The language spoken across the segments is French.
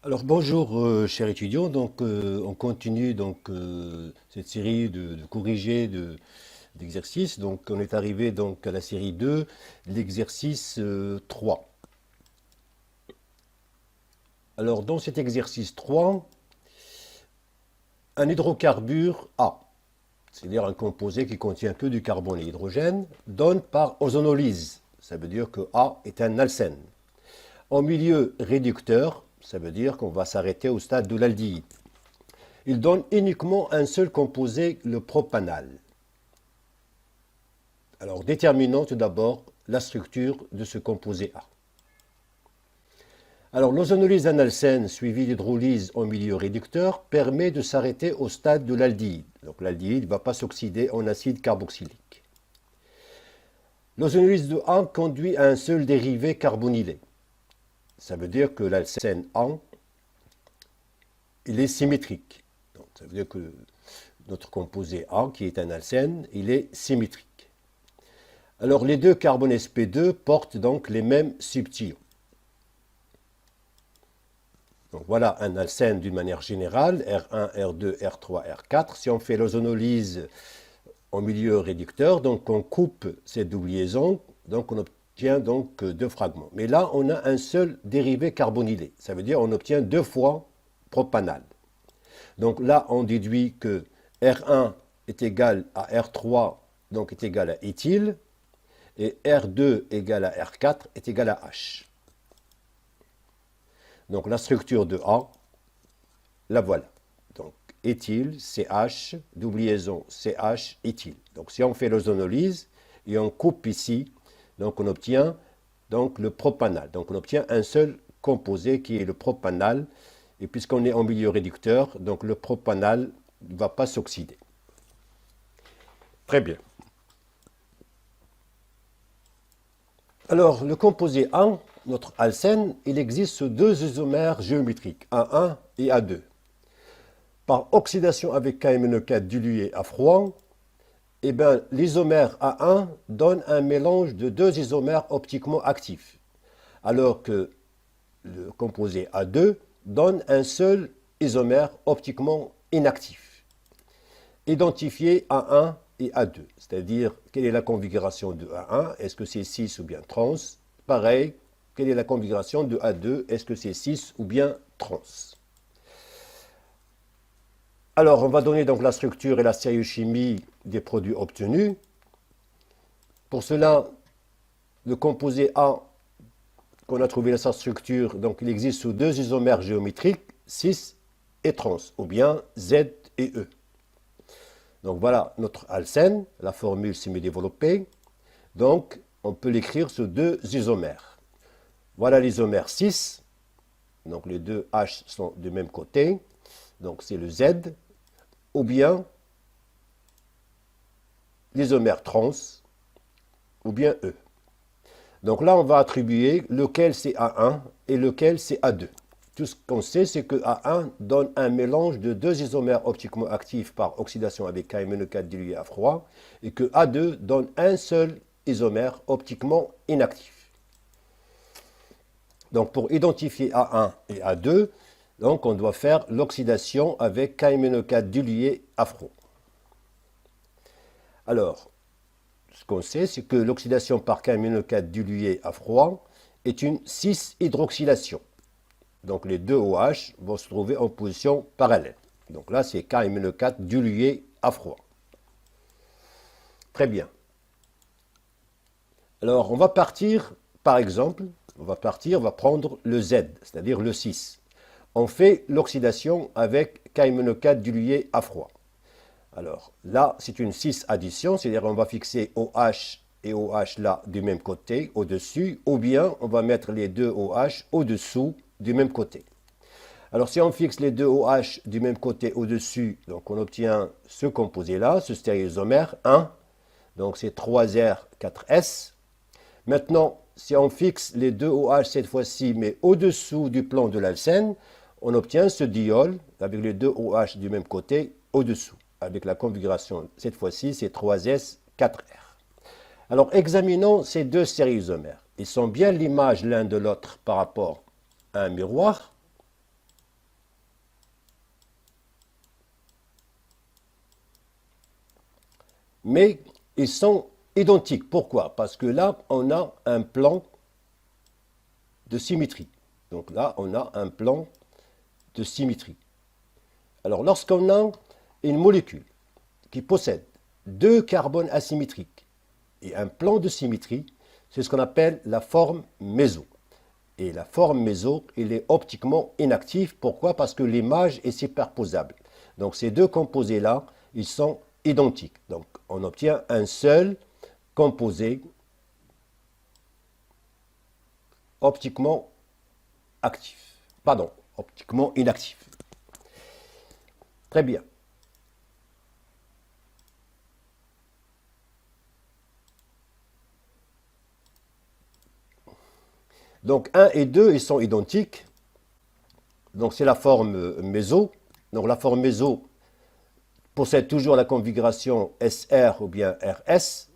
Alors bonjour chers étudiants, on continue cette série de corrigés d'exercices. Donc on est arrivé donc à la série 2, l'exercice 3. Alors dans cet exercice 3, un hydrocarbure A, c'est-à-dire un composé qui contient que du carbone et l'hydrogène, donne par ozonolyse. Ça veut dire que A est un alcène. En milieu réducteur, ça veut dire qu'on va s'arrêter au stade de l'aldéhyde. Il donne uniquement un seul composé, le propanal. Alors, déterminons tout d'abord la structure de ce composé A. Alors, l'ozonolyse d'un alcène suivie d'hydrolyse en milieu réducteur permet de s'arrêter au stade de l'aldéhyde. Donc, l'aldéhyde ne va pas s'oxyder en acide carboxylique. L'ozonolyse de A conduit à un seul dérivé carbonylé. Ça veut dire que l'alcène A, il est symétrique. Donc, ça veut dire que notre composé A, qui est un alcène, il est symétrique. Alors, les deux carbones sp2 portent donc les mêmes subtiles. Donc, voilà un alcène d'une manière générale, R1, R2, R3, R4. Si on fait l'ozonolyse en milieu réducteur, donc on coupe ces doubles liaisons, donc on obtient donc deux fragments. Mais là, on a un seul dérivé carbonylé. Ça veut dire qu'on obtient deux fois propanal. Donc là, on déduit que R1 est égal à R3, donc est égal à éthyle, et R2 égal à R4 est égal à H. Donc la structure de A, la voilà. Donc éthyle, CH, double liaison CH, éthyle. Donc si on fait l'ozonolyse et on coupe ici, donc on obtient donc le propanal. Donc on obtient un seul composé qui est le propanal. Et puisqu'on est en milieu réducteur, donc le propanal ne va pas s'oxyder. Très bien. Alors, le composé A, notre alcène, il existe sous deux isomères géométriques, A1 et A2. Par oxydation avec KMnO4 dilué à froid, eh bien, l'isomère A1 donne un mélange de deux isomères optiquement actifs, alors que le composé A2 donne un seul isomère optiquement inactif. Identifier A1 et A2, c'est-à-dire quelle est la configuration de A1, est-ce que c'est cis ou bien trans? Pareil, quelle est la configuration de A2, est-ce que c'est cis ou bien trans? Alors, on va donner donc la structure et la stéréochimie des produits obtenus. Pour cela, le composé A, qu'on a trouvé sa structure, donc il existe sous deux isomères géométriques, cis et trans, ou bien Z et E. Donc voilà notre alcène, la formule semi-développée. Donc on peut l'écrire sous deux isomères. Voilà l'isomère 6. Donc les deux H sont du même côté. Donc c'est le Z. Ou bien l'isomère trans. Ou bien E. Donc là on va attribuer lequel c'est A1 et lequel c'est A2. Tout ce qu'on sait, c'est que A1 donne un mélange de deux isomères optiquement actifs par oxydation avec KMnO4 dilué à froid, et que A2 donne un seul isomère optiquement inactif. Donc pour identifier A1 et A2, donc on doit faire l'oxydation avec KMnO4 dilué à froid. Alors, ce qu'on sait, c'est que l'oxydation par KMnO4 dilué à froid est une cis-hydroxylation. Donc les deux OH vont se trouver en position parallèle. Donc là, c'est KMnO4 dilué à froid. Très bien. Alors, on va partir, par exemple, on va prendre le Z, c'est-à-dire le 6. On fait l'oxydation avec KMnO4 dilué à froid. Alors là, c'est une 6 addition, c'est-à-dire on va fixer OH et OH là du même côté, au-dessus, ou bien on va mettre les deux OH au-dessous du même côté. Alors si on fixe les deux OH du même côté au-dessus, donc on obtient ce composé-là, ce stéréoisomère 1, donc c'est 3R, 4S. Maintenant, si on fixe les deux OH cette fois-ci, mais au-dessous du plan de l'alcène, on obtient ce diol avec les deux OH du même côté au-dessous, avec la configuration, cette fois-ci, c'est 3S, 4R. Alors examinons ces deux stéréoisomères. Ils sont bien l'image l'un de l'autre par rapport à un miroir. mais ils sont identiques. Pourquoi? Parce que là, on a un plan de symétrie. Donc là, on a un plan de symétrie. Alors, lorsqu'on a une molécule qui possède deux carbones asymétriques et un plan de symétrie, c'est ce qu'on appelle la forme méso. Et la forme méso, il est optiquement inactif. Pourquoi? Parce que l'image est superposable. Donc ces deux composés-là, ils sont identiques. Donc on obtient un seul composé optiquement actif. Pardon, optiquement inactif. Très bien. Donc 1 et 2, ils sont identiques. Donc c'est la forme méso. Donc la forme méso possède toujours la configuration SR ou bien RS.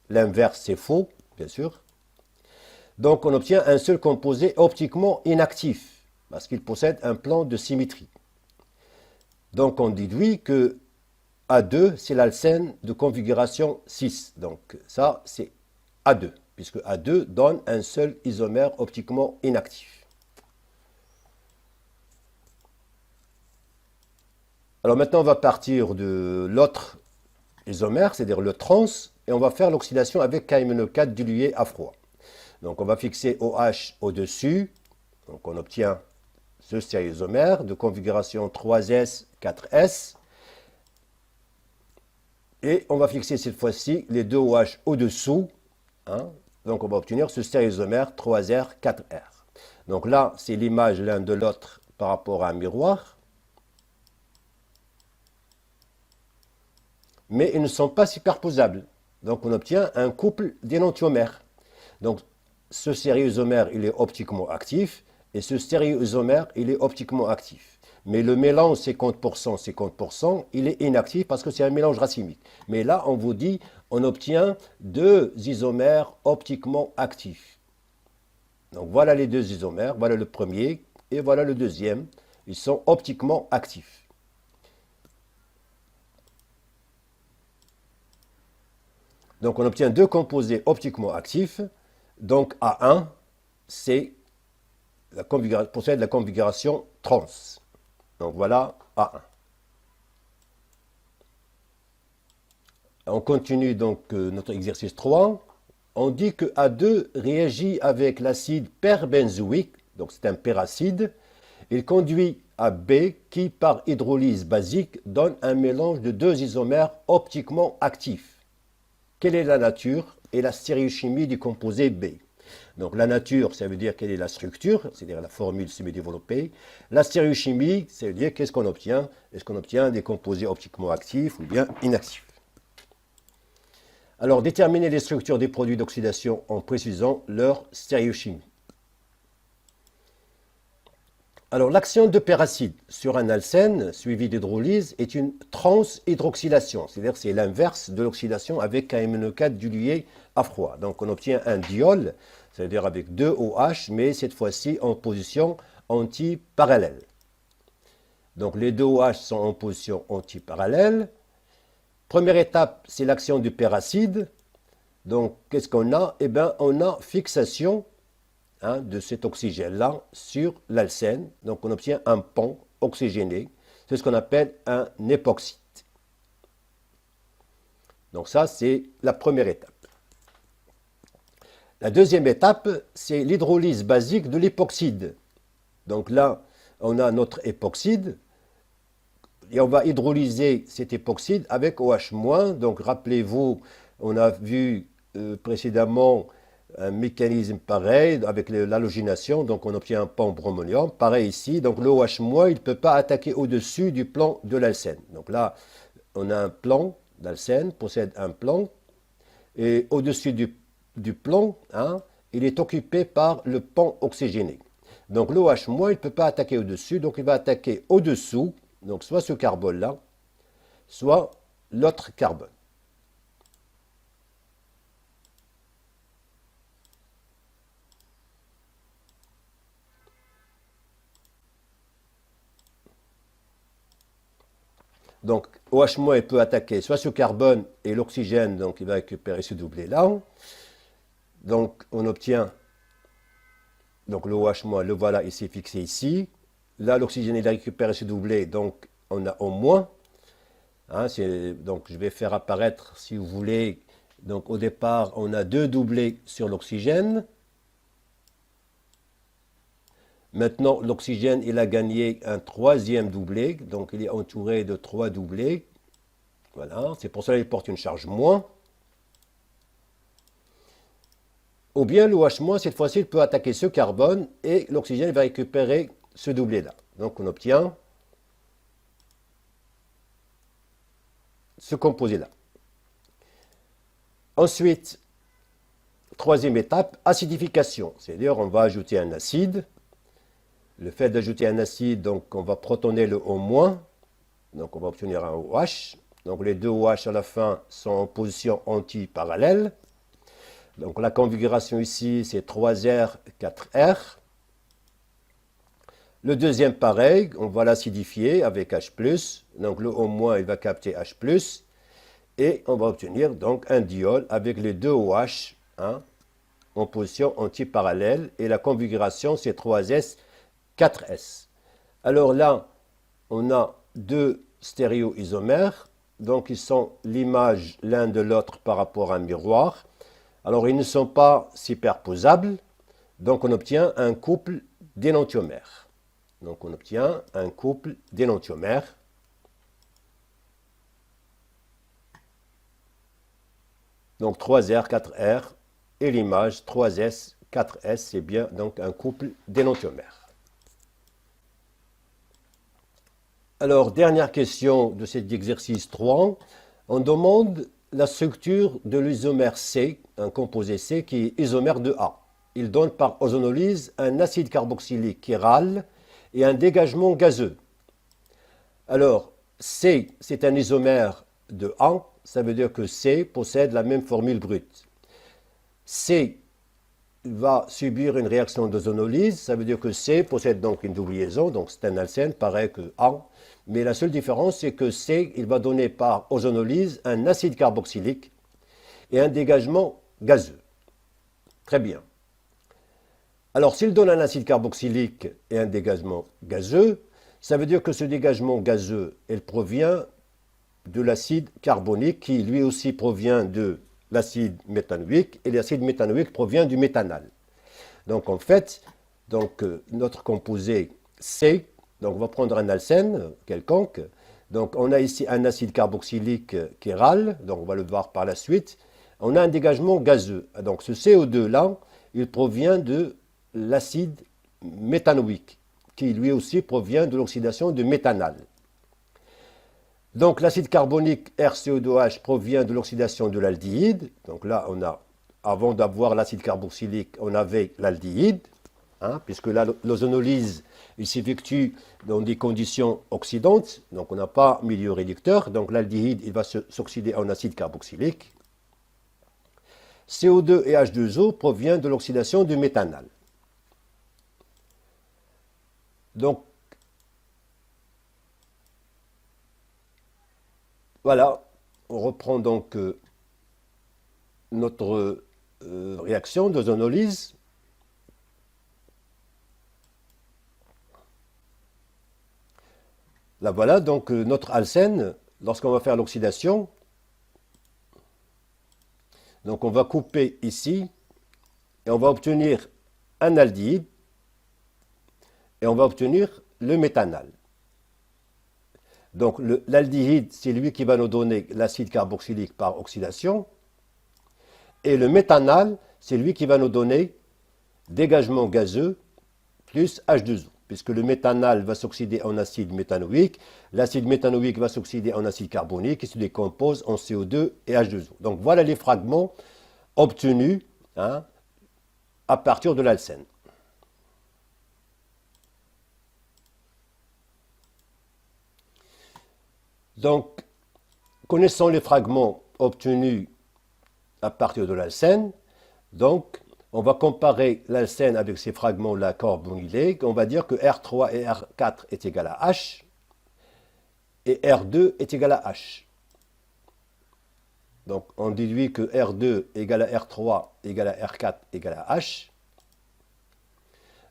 L'inverse, c'est faux, bien sûr. Donc on obtient un seul composé optiquement inactif, parce qu'il possède un plan de symétrie. Donc on déduit que A2, c'est l'alcène de configuration 6. Donc ça, c'est A2, puisque A2 donne un seul isomère optiquement inactif. Alors maintenant, on va partir de l'autre isomère, c'est-à-dire le trans, et on va faire l'oxydation avec KMNO4 dilué à froid. Donc on va fixer OH au-dessus, donc on obtient ce stéréoisomère de configuration 3s, 4s, et on va fixer cette fois-ci les deux OH au-dessous, hein, donc on va obtenir ce stéréoisomère 3r, 4r. Donc là, c'est l'image l'un de l'autre par rapport à un miroir, mais ils ne sont pas superposables. Donc on obtient un couple d'énantiomères. Donc ce stéréoisomère, il est optiquement actif, et ce stéréoisomère, il est optiquement actif. Mais le mélange 50%, 50%, il est inactif parce que c'est un mélange racemique. Mais là, on vous dit, on obtient deux isomères optiquement actifs. Donc voilà les deux isomères, voilà le premier et voilà le deuxième. Ils sont optiquement actifs. Donc on obtient deux composés optiquement actifs. Donc A1, c'est possède la configuration trans. Donc voilà A1. On continue donc notre exercice 3. On dit que A2 réagit avec l'acide perbenzoïque, donc c'est un peracide. Il conduit à B qui, par hydrolyse basique, donne un mélange de deux isomères optiquement actifs. Quelle est la nature et la stéréochimie du composé B? Donc la nature, ça veut dire quelle est la structure, c'est-à-dire la formule semi-développée. La stéréochimie, ça veut dire qu'est-ce qu'on obtient? Est-ce qu'on obtient des composés optiquement actifs ou bien inactifs? Alors, déterminer les structures des produits d'oxydation en précisant leur stéréochimie. Alors, l'action de peracide sur un alcène suivi d'hydrolyse est une transhydroxylation, c'est-à-dire c'est l'inverse de l'oxydation avec KMNO4 dilué à froid. Donc, on obtient un diol, c'est-à-dire avec deux OH, mais cette fois-ci en position antiparallèle. Donc, les deux OH sont en position antiparallèle. Première étape, c'est l'action du peracide. Donc, qu'est-ce qu'on a? Eh bien, on a fixation de cet oxygène-là sur l'alcène. Donc, on obtient un pont oxygéné. C'est ce qu'on appelle un époxyde. Donc, ça, c'est la première étape. La deuxième étape, c'est l'hydrolyse basique de l'époxyde. Donc là, on a notre époxyde. Et on va hydrolyser cet époxyde avec OH-. Donc rappelez-vous, on a vu précédemment un mécanisme pareil avec l'halogénation. Donc on obtient un pont bromonium. Pareil ici, donc le OH-, il ne peut pas attaquer au-dessus du plan de l'alcène. Donc là, on a un plan, l'alcène possède un plan. Et au-dessus du plan, il est occupé par le pont oxygéné. Donc le OH-, il ne peut pas attaquer au-dessus, donc il va attaquer au-dessous. Donc soit ce carbone-là, soit l'autre carbone. Donc OH- il peut attaquer soit ce carbone et l'oxygène, donc il va récupérer ce doublet-là. Donc on obtient, donc le OH-, le voilà ici fixé ici. Là l'oxygène il a récupéré ce doublet, donc on a au moins. Hein, donc je vais faire apparaître, si vous voulez, donc au départ on a 2 doublés sur l'oxygène. Maintenant l'oxygène il a gagné un 3e doublé, donc il est entouré de 3 doublés. Voilà, c'est pour ça qu'il porte une charge moins. Ou bien le OH-, cette fois-ci, il peut attaquer ce carbone et l'oxygène va récupérer ce doublé-là. Donc on obtient ce composé-là. Ensuite, troisième étape, acidification. C'est-à-dire on va ajouter un acide. Le fait d'ajouter un acide, donc on va protoner le O-, donc on va obtenir un OH. Donc les deux OH à la fin sont en position antiparallèle. Donc la configuration ici, c'est 3R, 4R. Le deuxième, pareil, on va l'acidifier avec H+. Donc le O-, il va capter H+. Et on va obtenir donc un diol avec les deux OH hein, en position antiparallèle. Et la configuration, c'est 3S, 4S. Alors là, on a deux stéréoisomères. Donc ils sont l'image l'un de l'autre par rapport à un miroir. Alors ils ne sont pas superposables. Donc on obtient un couple d'énantiomères. Donc on obtient un couple d'énantiomères. Donc 3R, 4R et l'image 3S, 4S, c'est bien donc un couple d'énantiomères. Alors, dernière question de cet exercice 3. On demande la structure de l'isomère C, un composé C qui est isomère de A. Il donne par ozonolyse un acide carboxylique chiral et un dégagement gazeux. Alors, C, c'est un isomère de A, ça veut dire que C possède la même formule brute. C va subir une réaction d'ozonolyse, ça veut dire que C possède donc une double liaison, donc c'est un alcène, pareil que A, mais la seule différence c'est que C, il va donner par ozonolyse un acide carboxylique et un dégagement gazeux. Très bien. Alors s'il donne un acide carboxylique et un dégagement gazeux, ça veut dire que ce dégagement gazeux, il provient de l'acide carbonique qui lui aussi provient de l'acide méthanoïque et l'acide méthanoïque provient du méthanal. Donc en fait, notre composé C, donc on va prendre un alcène quelconque, donc on a ici un acide carboxylique chiral, donc on va le voir par la suite, on a un dégagement gazeux. Donc ce CO2 là, il provient de l'acide méthanoïque qui lui aussi provient de l'oxydation du méthanal. Donc l'acide carbonique RCO2H provient de l'oxydation de l'aldéhyde. Donc là, avant d'avoir l'acide carboxylique, on avait l'aldéhyde, hein, puisque là, l'ozonolyse s'effectue dans des conditions oxydantes. Donc on n'a pas milieu réducteur. Donc l'aldéhyde, il va s'oxyder en acide carboxylique. CO2 et H2O proviennent de l'oxydation du méthanal. Donc voilà, on reprend donc notre réaction d'ozonolyse. Là voilà, donc notre alcène, lorsqu'on va faire l'oxydation, donc on va couper ici et on va obtenir un aldéhyde et on va obtenir le méthanal. Donc l'aldéhyde, c'est lui qui va nous donner l'acide carboxylique par oxydation. Et le méthanal, c'est lui qui va nous donner dégagement gazeux plus H2O. Puisque le méthanal va s'oxyder en acide méthanoïque, l'acide méthanoïque va s'oxyder en acide carbonique qui se décompose en CO2 et H2O. Donc voilà les fragments obtenus hein, à partir de l'alcène. Donc, connaissant les fragments obtenus à partir de l'alcène, donc on va comparer l'alcène avec ces fragments-là carbonylés. On va dire que R3 et R4 est égal à H. et R2 est égal à H. Donc on déduit que R2 égale à R3 égale à R4 égale à H.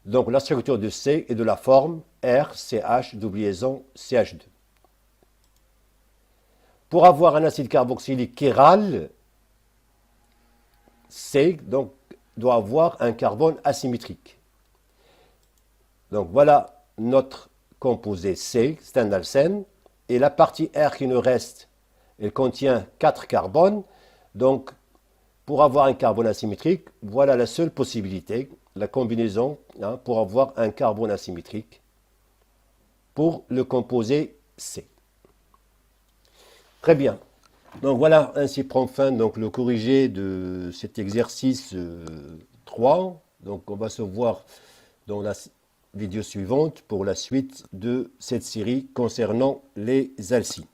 Donc la structure de C est de la forme RCH double liaison CH2. Pour avoir un acide carboxylique chiral, C donc, doit avoir un carbone asymétrique. Donc voilà notre composé C, c'est un alcène, et la partie R qui nous reste, elle contient 4 carbones. Donc pour avoir un carbone asymétrique, voilà la seule possibilité, la combinaison pour avoir un carbone asymétrique pour le composé C. Très bien. Donc voilà, ainsi prend fin donc, le corrigé de cet exercice 3. Donc on va se voir dans la vidéo suivante pour la suite de cette série concernant les alcynes.